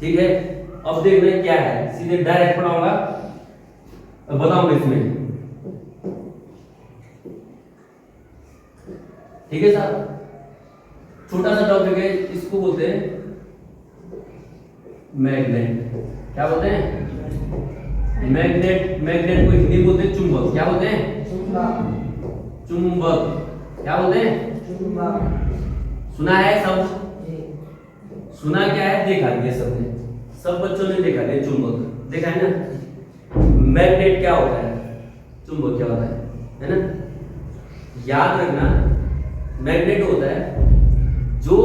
ठीक है, अब देखना है क्या है, सीधे डायरेक्ट पढ़ाऊंगा, अब बताऊंगा इसमें। ठीक है साहब, छोटा सा टॉपिक है, इसको बोलते हैं मैग्नेट। क्या बोलते हैं? मैग्नेट। मैग्नेट को हिंदी बोलते हैं चुंबक। क्या बोलते हैं? चुंबक। क्या बोलते हैं? सुना है सब? सुना क्या है? देखा दिया सबने, सब बच्चों ने देखा दिया चुंबक, देखा है ना। मैग्नेट क्या होता है, चुंबक क्या होता है ना। याद रखना, मैग्नेट होता है जो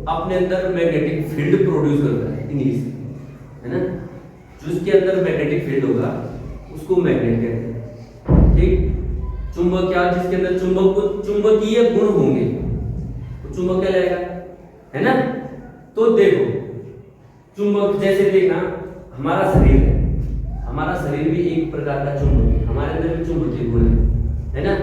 अपने अंदर मैग्नेटिक फील्ड प्रोड्यूस करता है, इंग्लिश है ना। जो उसके अंदर मैग्नेटिक फील्ड होगा उसको मैग्नेट कहते हैं। ठीक, चुंबक क्या, जिसके अंदर चुंबकीय गुण होंगे तो चुंबक क्या रहेगा, है ना। तो देखो, चुंबक जैसे देखना, हमारा शरीर है, हमारा शरीर भी एक प्रकार का चुंबक है, हमारे अंदर भी चुंबकीय गुण है ना।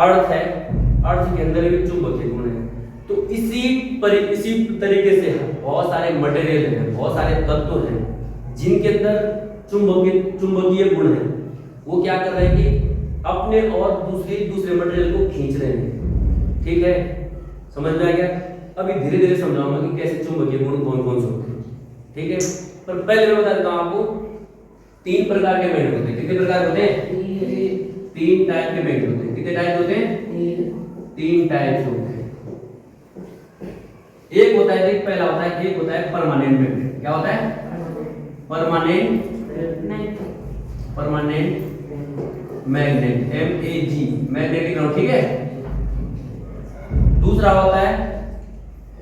अर्थ है, अर्थ के अंदर भी चुंबकीय गुण है। तो इसी तरीके से बहुत सारे मटेरियल हैं, बहुत सारे तत्व हैं जिनके अंदर चुंबकीय गुण है। वो क्या कर रहे हैं कि अपने और दूसरे मटेरियल को खींच रहे हैं। ठीक है, समझ में आ गया। अभी धीरे धीरे समझाऊंगा कि कैसे चुंबकीय गुण कौन कौन से होते हैं। ठीक है, पर पहले मैं बता देता हूं आपको, 3 प्रकार के मैग्नेट होते हैं। कितने प्रकार होते हैं? 3 टाइप के मैग्नेट होते हैं। कितने टाइप होते हैं? 3 टाइप होते हैं। एक होता है, एक पहला होता है, एक होता है परमानेंट मैग्नेट। क्या होता है? Permanent magnet, MAG, magnetic ground. ठीक है, दूसरा होता है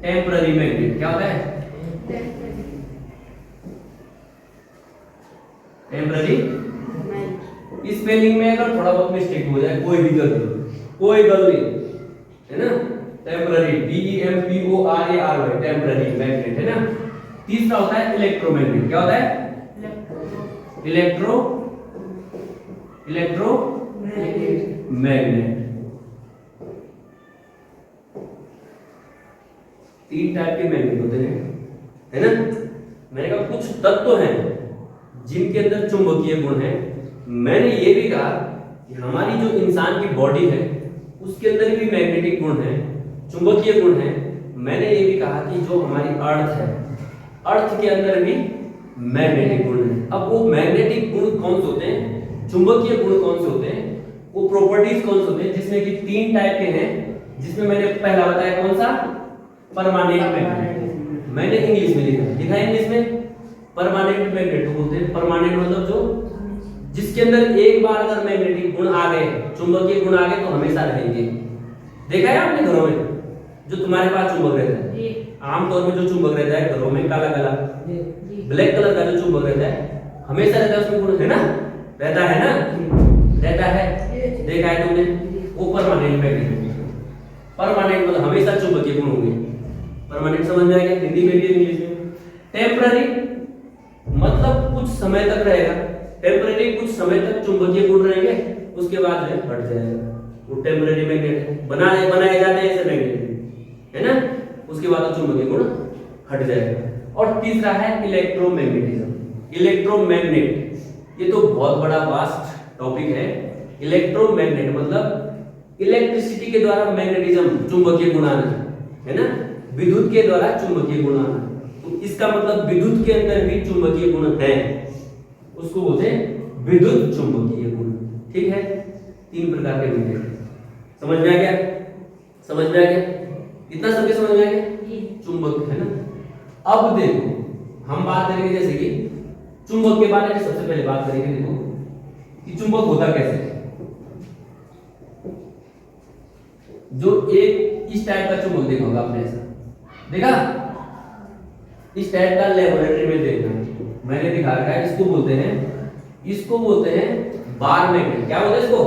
टेम्पररी मैग्नेट। क्या होता है? टेम्पररी। स्पेलिंग में अगर थोड़ा बहुत मिस्टेक हो जाए, कोई गलती है ना, टेम्पररी, TEMPORARY, टेम्पररी मैग्नेट है ना। तीसरा होता है इलेक्ट्रोमैग्नेट। क्या होता है? मैग्नेट। 3 टाइप के मैग्नेट होते हैं, है ना। मैंने कहा कुछ तत्व हैं जिनके अंदर चुंबकीय गुण है। मैंने ये भी कहा कि हमारी जो इंसान की बॉडी है उसके अंदर भी मैग्नेटिक गुण है, चुंबकीय गुण है। मैंने ये भी कहा कि जो हमारी अर्थ है, अर्थ के अंदर भी मैग्नेटिक गुण है। अब वो मैग्नेटिक गुण कौन से होते हैं, चुंबकीय गुण कौन से होते हैं, वो प्रॉपर्टीज कौन से होते हैं, जिसमें कि 3 टाइप के हैं। जिसमें मैंने पहला बताया कौन सा? Permanent magnet. मैंने इंग्लिश में लिखा है इंग्लिश में परमानेंट मैग्नेट को बोलते हैं। परमानेंट मतलब जो जिसके अंदर एक बार अगर मैग्नेटिक गुण आ गए, चुंबकीय गुण आ गए तो हमेशा रहेंगे। देखा है आपने घरों में जो तुम्हारे पास चुंबक रहता है, आमतौर में जो चुंबक रहता है घरों में काला ब्लैक कलर का जो चुंबक रहता है, हमेशा रहता है, उसमें गुण है ना, रहता है ना, रहता है। देखा है तुमने? वो परमानेंट मैग्नेट। परमानेंट मतलब हमेशा चुंबकीय गुण होंगे। परमानेंट समझ में आ गया? हिंदी में भी इंग्लिश में। टेम्पररी मतलब कुछ समय तक रहेगा। टेम्पररी कुछ समय तक चुंबकीय गुण रहेंगे, उसके बाद हट जाएगा। वो टेम्पररी मैग्नेट बनाए जाते हैं ऐसे मैग्नेट, है ना। उसके बाद चुंबकीय गुण हट जाएगा। और तीसरा है इलेक्ट्रोमैग्नेटिज्म। इलेक्ट्रोमैग्नेट, ये तो बहुत बड़ा वास्ट टॉपिक है। इलेक्ट्रोमैग्नेट मतलब इलेक्ट्रिसिटी के द्वारा मैग्नेटिज्म, चुंबकीय गुण आना, है ना। विद्युत के द्वारा चुंबकीय गुण आना, तो इसका मतलब विद्युत के अंदर भी चुंबकीय गुण है, उसको बोलते हैं विद्युत चुंबकीय गुण। ठीक है, 3 प्रकार के मैग्नेट। समझ में आ गया? समझ में आ गया? इतना सबके समझ में आ गया? चुंबक है ना। अब देखो, हम बात करेंगे जैसे कि चुंबक के बारे में सबसे पहले बात करेंगे। देखो कि चुंबक होता कैसे है। जो एक इस टाइप का चुंबक देखा होगा आपने, ऐसा देखा, इस टाइप का लेबोरेटरी में देखना, मैंने दिखा रखा है। इसको बोलते हैं बार मैग्नेट। क्या बोलते हैं इसको?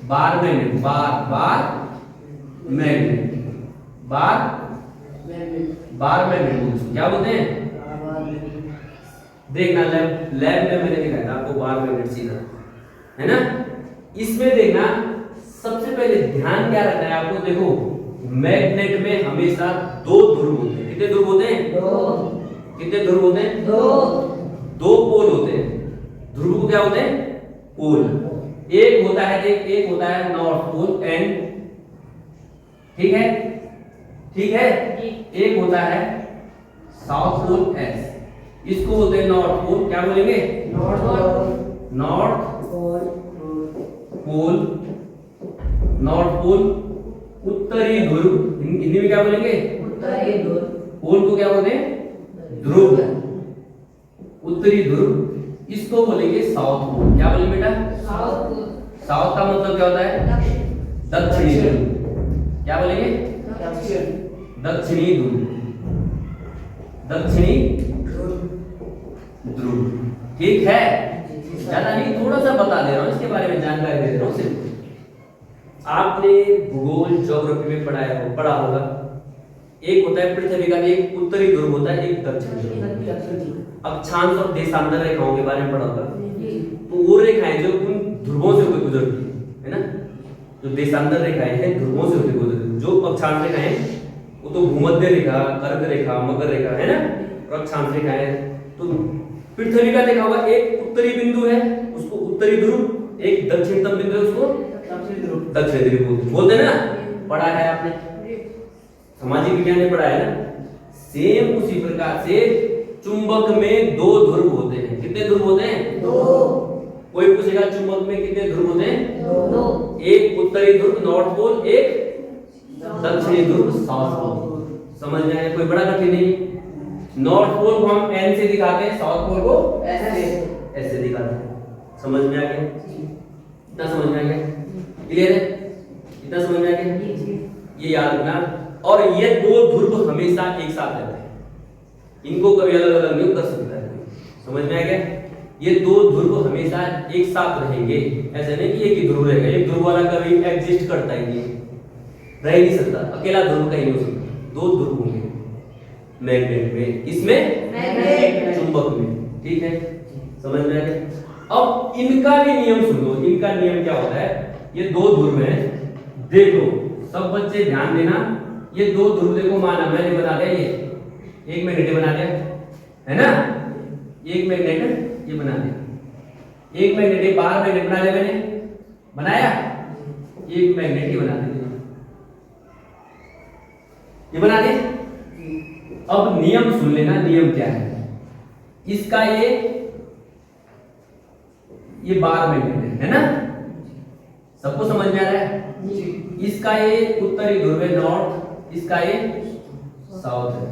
Bar magnet. बार मैग्नेट क्या बोलते हैं? देखना, लैब में मैंने दिखाया था आपको बार मैग्नेट सीधा, है ना। इसमें देखना, सबसे पहले ध्यान क्या रखना है आपको। देखो, मैग्नेट में हमेशा 2 ध्रुव होते हैं। कितने ध्रुव होते हैं? कितने ध्रुव होते हैं? दो पोल होते हैं। ध्रुव को क्या होते हैं? पोल। एक होता है, देख, एक होता है नॉर्थ पोल एंड, ठीक है, ठीक है, एक होता है साउथ पोल एस, इसको बोलते हैं नॉर्थ पोल। क्या बोलेंगे? नॉर्थ पोल, नॉर्थ पोल, उत्तरी ध्रुव, हिंदी में क्या बोलेंगे? उत्तरी ध्रुव। पोल को क्या बोलते हैं? ध्रुव, उत्तरी ध्रुव, इसको बोलेंगे साउथ पोल। क्या बोलेंगे बेटा? South pole. साउथ का मतलब क्या होता है? दक्षिणी ध्रुव। क्या बोलेंगे? दक्षिणी ध्रुव, दक्षिणी ध्रुव, ठीक है। ज्यादा नहीं, थोड़ा सा बता दे रहा हूँ, इसके बारे में जानकारी दे रहा हूँ सिर्फ। आपने भूगोल ज्योग्राफी में पढ़ा होगा, एक होता है पृथ्वी का, एक उत्तरी ध्रुव होता है, एक दक्षिणी ध्रुव। अक्षांश और देशांतर रेखाओं के बारे में पढ़ा होगा। तो वो रेखाएं जो उन ध्रुवों से होकर गुजरती है ना, जो देशांतर रेखाएं हैं ध्रुवों से होकर गुजरती, जो अक्षांश रेखाएं वो तो भूमध्य रेखा, कर्क रेखा, मकर रेखा है ना, और अक्षांश रेखाएं। तो पृथ्वी का देखा होगा, एक उत्तरी बिंदु है उसको उत्तरी ध्रुव, एक दक्षिणतम बिंदु है उसको दक्षिणी ध्रुव बोलते हैं ना, पढ़ा है आपने, सामाजिक विज्ञान में पढ़ा है ना। सेम उसी प्रकार से चुंबक में दो ध्रुव होते हैं। कितने ध्रुव होते हैं? दो। कोई पूछेगा चुंबक में कितने ध्रुव होते हैं? दो। एक उत्तरी ध्रुव नॉर्थ पोल, एक दक्षिणी ध्रुव साउथ पोल। समझ में आया? कोई बड़ा कठिन नहीं। नॉर्थ पोल को हम एन से दिखाते हैं, साउथ पोल को ऐसे दिखाते हैं। समझ में आ गया? इतना समझ में आ गया? क्लियर है? इतना समझ में आ गया? ये याद रखना। और ये दो ध्रुव हमेशा एक साथ रहते हैं, इनको कभी अलग अलग नहीं कर सकता है। समझ में आ गया? ये दो ध्रुव हमेशा एक साथ रहेंगे, ऐसे नहीं कि एक ही ध्रुव रहेगा। एक ध्रुव वाला कभी एग्जिस्ट करता ही नहीं, रह नहीं सकता, अकेला ध्रुव कहीं नहीं हो सकता। दो ध्रुव होंगे मैग्नेट में, किसमें? मैग्नेट, चुंबक में, ठीक है। समझ में आ गया? अब इनका भी नियम सुन लो। इनका नियम क्या होता है? ये दो ध्रुव हैं, देखो सब बच्चे ध्यान देना। ये दो ध्रुव देखो, माना मैंने बता दिया, ये एक मैग्नेट बना दिया है ना, एक मैग्नेट ये बना दिया, एक मैग्नेट बाहर मैग्नेट बना दिया, मैंने बनाया, एक मैग्नेट ये बना दिया, ये बना दिया। अब नियम सुन लेना, नियम क्या है इसका? ये बाहर मैग्नेट है ना, सबको समझ में आ रहा है? इसका ये उत्तरी ध्रुव है नॉर्थ, इसका ये साउथ है,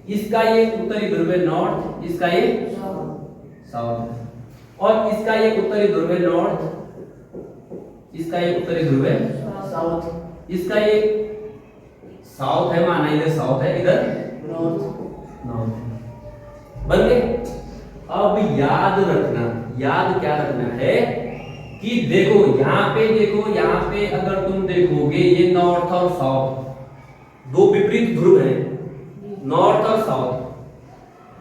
इसका ये उत्तरी ध्रुव है नॉर्थ, इसका ये साउथ है, और इसका ये उत्तरी ध्रुव है नॉर्थ, इसका ये उत्तरी ध्रुव है साउथ, इसका ये साउथ है, माना इधर साउथ है, इधर नॉर्थ। बन गए? अब याद रखना, याद क्या रखना है कि देखो यहाँ पे, देखो यहाँ पे अगर तुम देखोगे ये नॉर्थ और साउथ दो विपरीत ध्रुव हैं, नॉर्थ और साउथ।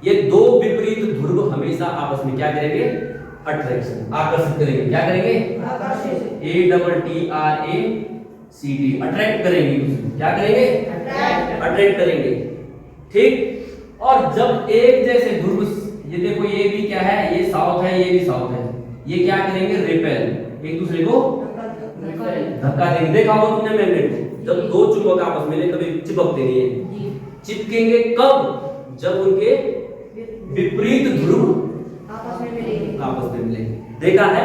ये दो विपरीत ध्रुव हमेशा आपस में क्या करेंगे? अट्रैक्शन, आकर्षित करेंगे। क्या करेंगे? ATTRACT, अट्रैक्ट करेंगे। क्या करेंगे? अट्रैक्ट करेंगे, ठीक। और जब एक जैसे ध्रुव, ये देखो ये भी क्या है, ये साउथ है, ये भी साउथ है, ये क्या करेंगे? रिपेल, एक दूसरे को धक्का देंगे। देखा होगा तुमने मैग्नेट को, जब दो चुंबक आपस में कभी चिपकते नहीं है, चिपकेंगे कब? जब उनके विपरीत ध्रुव आपस में मिलेंगे। देखा है?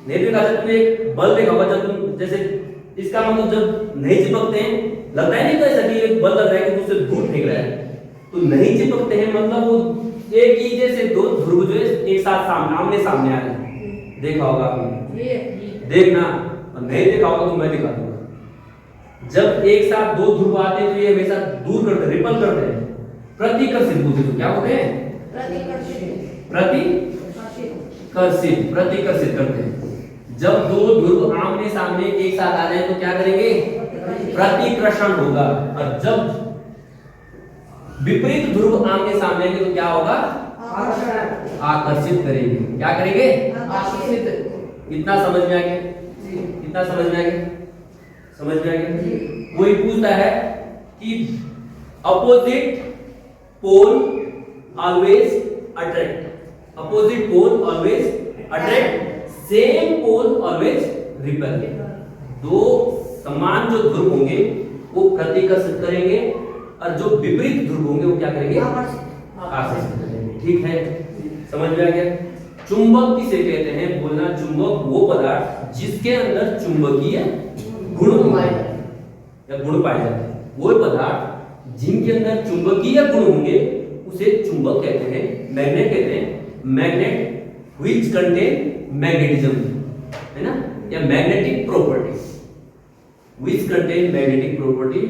नहीं देखा? जब तुमने एक बल देखा होगा, जब तुम जैसे इसका मतलब जब नहीं चिपकते हैं, लगता है नहीं तो ऐसा कि एक बल लग रहा है कि दूसरे दूर फेंक रहा है, तो नहीं चिपकते हैं मतलब वो एक ही जैसे दो ध्रुव जो है एक साथ आमने सामने आ रहे हैं। देखा होगा आपने? देखना, और नहीं देखा होगा तो मैं दिखा दूंगा। जब एक साथ दो ध्रुव आते हैं तो ये हमेशा दूर करते हैं, रिपल करते हैं, प्रतिकर्षित होते हैं। तो क्या होते हैं? प्रतिकर्षित करते हैं। जब दो ध्रुव आमने सामने एक साथ आ जाए तो क्या करेंगे? प्रतिकर्षण होगा। और जब विपरीत ध्रुव आमने सामने आएंगे तो क्या होगा? आकर्षित करेंगे। क्या करेंगे? आकर्षित। इतना समझ में आ गया? इतना समझ में आ गया? समझ में आ गया? कोई पूछता है कि opposite pole always attract, opposite pole always attract, same pole always repel. दो समान जो ध्रुव होंगे वो प्रतिकर्षित करेंगे और जो विपरीत ध्रुव होंगे वो क्या करेंगे, आकर्षित करेंगे। ठीक है, समझ में आ गया। चुंबक किसे कहते हैं, बोलना चुंबक वो पदार्थ जिसके अंदर चुंबकीय गुण पाए या गुण पाए जाते हैं, वो पदार्थ जिनके अंदर चुंबकीय गुण होंगे उसे चुंबक कहते हैं, मैग्नेट कहते हैं। मैग्नेट व्हिच कंटेन मैग्नेटिज्म, है ना, या magnetic property, which contain magnetic property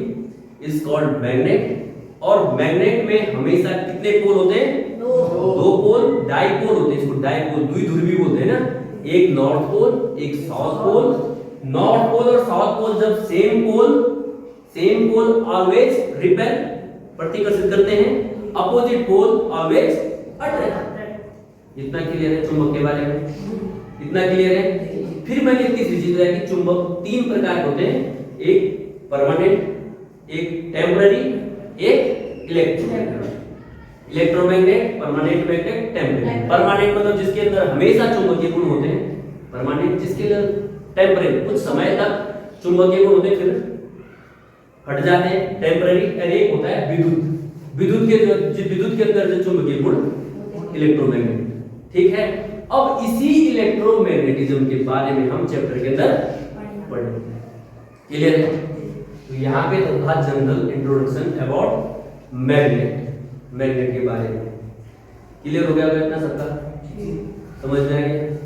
is called magnet. और मैग्नेट में हमेशा कितने पोल होते हैं, दो पोल, डाइपोल होते हैं, इसको डाइपोल द्विध्रुवी बोलते हैं ना, एक नॉर्थ पोल एक साउथ पोल। नॉर्थ पोल और साउथ पोल जब सेम पोल ऑलवेज रिपेल, प्रतिकर्षित करते हैं, अपोजिट पोल ऑलवेज अट्रैक्ट। इतना क्लियर है चुंबक के बारे में, इतना क्लियर है। फिर मैंने तीसरी चीज बताई कि चुंबक तीन प्रकार के होते हैं, एक परमानेंट, एक टेम्पररी, एक electromagnet, permanent magnet, temporary. Permanent मतलब जिसके अंदर हमेशा चुंबकीय गुण होते हैं, परमानेंट जिसके अंदर टेम्पररी कुछ समय तक चुंबकीय गुण होते हैं फिर हट जाते हैं, टेम्पररी। और एक होता है विद्युत के अंदर जो चुंबकीय गुण, इलेक्ट्रोमैग्नेट। ठीक है, अब इसी इलेक्ट्रोमैग्नेटिज्म के बारे में हम चैप्टर के अंदर पढ़ेंगे। क्लियर है? तो यहाँ पे तो था जनरल इंट्रोडक्शन अबाउट मैग्नेट के बारे में। क्लियर हो गया इतना सबका, समझ में आ गया?